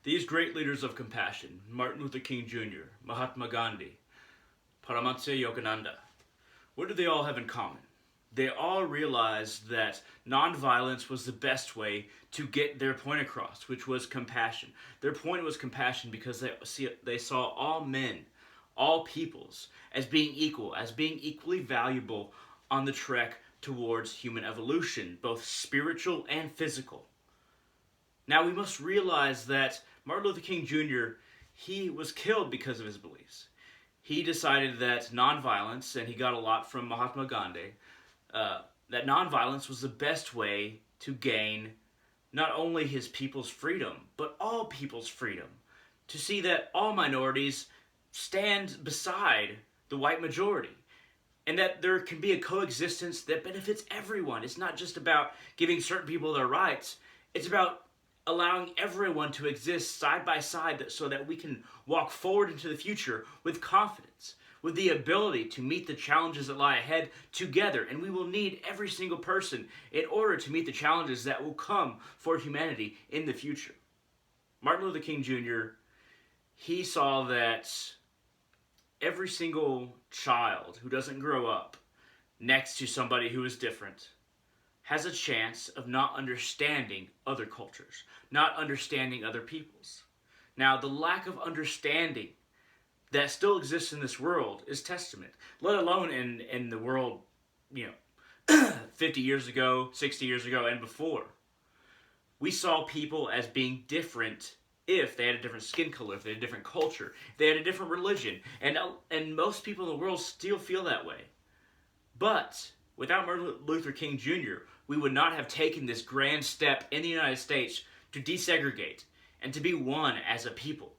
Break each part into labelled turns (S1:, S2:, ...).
S1: These great leaders of compassion, Martin Luther King Jr., Mahatma Gandhi, Paramahansa Yogananda, what do they all have in common? They all realized that nonviolence was the best way to get their point across, which was compassion. Their point was compassion because they saw all men, all peoples, as being equal, as being equally valuable on the trek towards human evolution, both spiritual and physical. Now we must realize that Martin Luther King Jr., he was killed because of his beliefs. He decided that nonviolence, and he got a lot from Mahatma Gandhi, that nonviolence was the best way to gain not only his people's freedom, but all people's freedom. To see that all minorities stand beside the white majority. And that there can be a coexistence that benefits everyone. It's not just about giving certain people their rights. It's about allowing everyone to exist side by side so that we can walk forward into the future with confidence, with the ability to meet the challenges that lie ahead together. And we will need every single person in order to meet the challenges that will come for humanity in the future. Martin Luther King Jr., he saw that every single child who doesn't grow up next to somebody who is different has a chance of not understanding other cultures, not understanding other peoples. Now, the lack of understanding that still exists in this world is testament, let alone in the world, 50 years ago, 60 years ago, and before. We saw people as being different if they had a different skin color, if they had a different culture, if they had a different religion. And most people in the world still feel that way. But without Martin Luther King Jr., we would not have taken this grand step in the United States to desegregate and to be one as a people.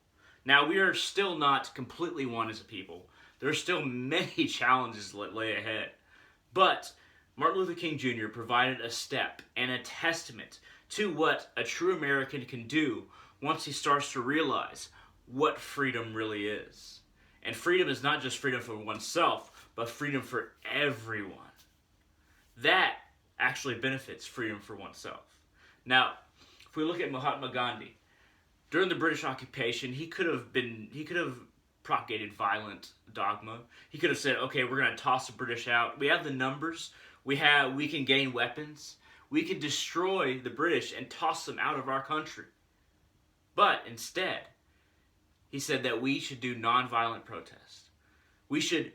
S1: Now, we are still not completely one as a people. There are still many challenges that lay ahead. But Martin Luther King Jr. provided a step and a testament to what a true American can do once he starts to realize what freedom really is. And freedom is not just freedom for oneself, but freedom for everyone. That actually benefits freedom for oneself. Now, if we look at Mahatma Gandhi, during the British occupation, he could have propagated violent dogma. He could have said, okay, we're going to toss the British out. We have the numbers. We can gain weapons. We can destroy the British and toss them out of our country. But instead, he said that we should do nonviolent protest. We should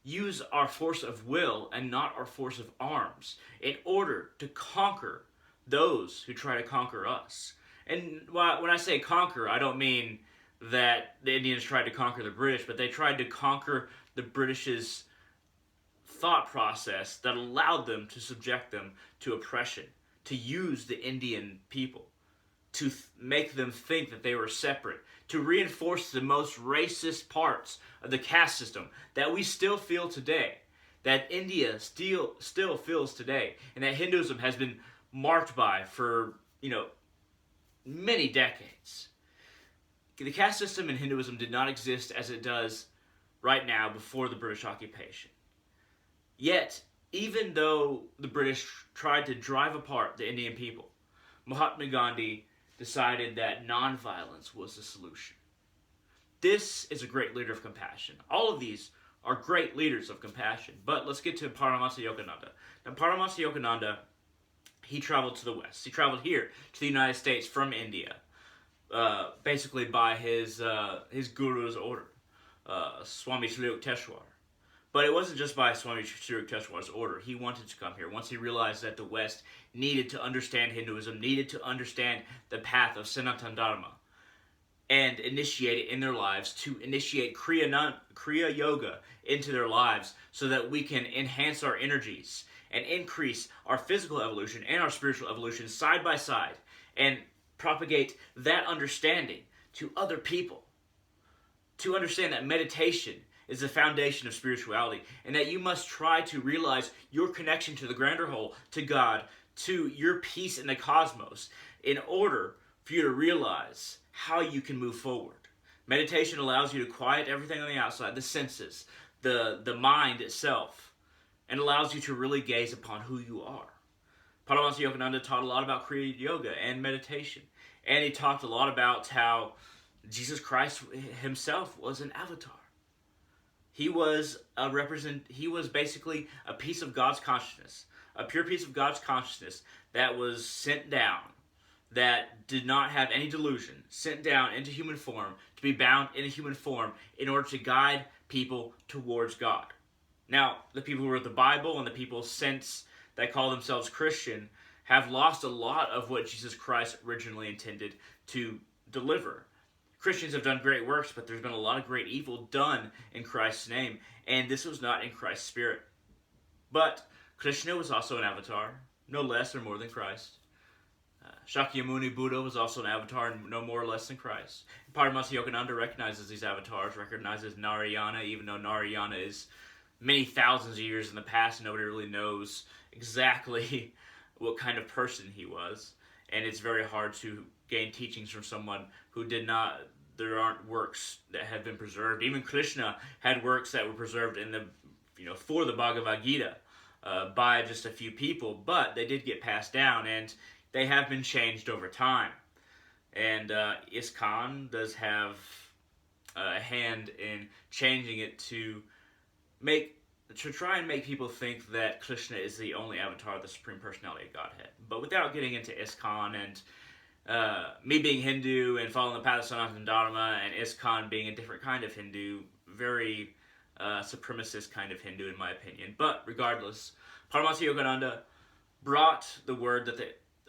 S1: use our force of will and not our force of arms in order to conquer those who try to conquer us. And when I say conquer, I don't mean that the Indians tried to conquer the British, but they tried to conquer the British's thought process that allowed them to subject them to oppression, to use the Indian people, to make them think that they were separate, to reinforce the most racist parts of the caste system that we still feel today, that India still feels today, and that Hinduism has been marked by for, many decades. The caste system in Hinduism did not exist as it does right now before the British occupation. Yet, even though the British tried to drive apart the Indian people, Mahatma Gandhi decided that nonviolence was the solution. This is a great leader of compassion. All of these are great leaders of compassion. But let's get to Paramahansa Yogananda. Now, Paramahansa Yogananda, he traveled to the West. He traveled here to the United States from India, basically by his guru's order, Swami Sri Yukteswar. But it wasn't just by Swami Sri Yukteswar's order. He wanted to come here once he realized that the West needed to understand Hinduism, needed to understand the path of Sanatana Dharma, and initiate it in their lives, to initiate Kriya Yoga into their lives so that we can enhance our energies and increase our physical evolution and our spiritual evolution side by side and propagate that understanding to other people. To understand that meditation is the foundation of spirituality, and that you must try to realize your connection to the grander whole, to God, to your peace in the cosmos, in order for you to realize how you can move forward. Meditation allows you to quiet everything on the outside, the senses, the mind itself, and allows you to really gaze upon who you are. Paramahansa Yogananda taught a lot about Kriya Yoga and meditation. And he talked a lot about how Jesus Christ himself was an avatar. He was he was basically a piece of God's consciousness, a pure piece of God's consciousness that was sent down, that did not have any delusion, sent down into human form to be bound in a human form in order to guide people towards God. Now, the people who wrote the Bible and the people since that call themselves Christian have lost a lot of what Jesus Christ originally intended to deliver. Christians have done great works, but there's been a lot of great evil done in Christ's name, and this was not in Christ's spirit. But Krishna was also an avatar, no less or more than Christ. Shakyamuni Buddha was also an avatar, no more or less than Christ. Paramahansa Yogananda recognizes these avatars, recognizes Narayana, even though Narayana is many thousands of years in the past, and nobody really knows exactly what kind of person he was. And it's very hard to gain teachings from someone who did not, there aren't works that have been preserved. Even Krishna had works that were preserved in the, for the Bhagavad Gita by just a few people, but they did get passed down, and they have been changed over time. And ISKCON does have a hand in changing it to try and make people think that Krishna is the only avatar of the Supreme Personality of Godhead. But without getting into ISKCON and me being Hindu and following the path of Sanatana Dharma, and ISKCON being a different kind of Hindu, very supremacist kind of Hindu in my opinion. But regardless, Paramahansa Yogananda brought the word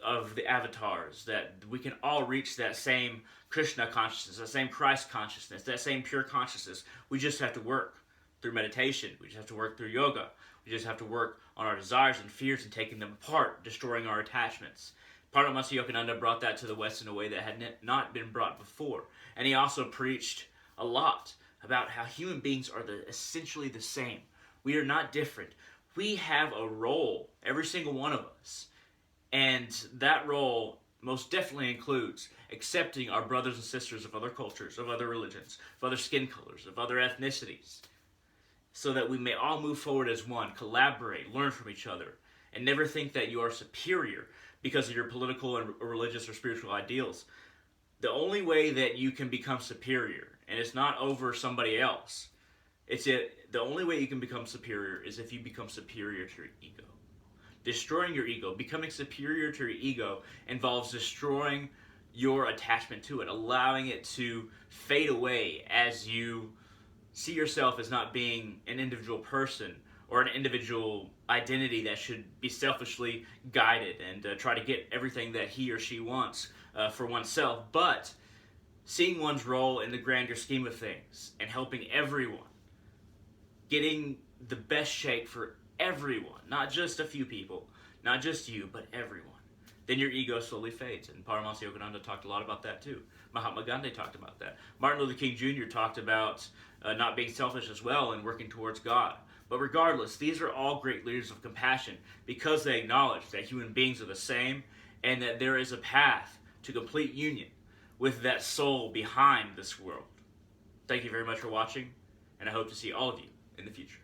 S1: of the avatars, that we can all reach that same Krishna consciousness, that same Christ consciousness, that same pure consciousness. We just have to work through meditation. We just have to work through yoga. We just have to work on our desires and fears and taking them apart, destroying our attachments. Paramahansa Yogananda brought that to the West in a way that had not been brought before. And he also preached a lot about how human beings are essentially the same. We are not different. We have a role, every single one of us. And that role most definitely includes accepting our brothers and sisters of other cultures, of other religions, of other skin colors, of other ethnicities, so that we may all move forward as one, collaborate, learn from each other, and never think that you are superior because of your political or religious or spiritual ideals. The only way that you can become superior, and it's not over somebody else, the only way you can become superior is if you become superior to your ego. Destroying your ego, becoming superior to your ego, involves destroying your attachment to it, allowing it to fade away as you see yourself as not being an individual person or an individual identity that should be selfishly guided and try to get everything that he or she wants for oneself, but seeing one's role in the grander scheme of things and helping everyone, getting the best shape for everyone, not just a few people, not just you, but everyone. Then your ego slowly fades. And Paramahansa Yogananda talked a lot about that too. Mahatma Gandhi talked about that. Martin Luther King Jr. talked about not being selfish as well and working towards God. But regardless, these are all great leaders of compassion because they acknowledge that human beings are the same and that there is a path to complete union with that soul behind this world. Thank you very much for watching, and I hope to see all of you in the future.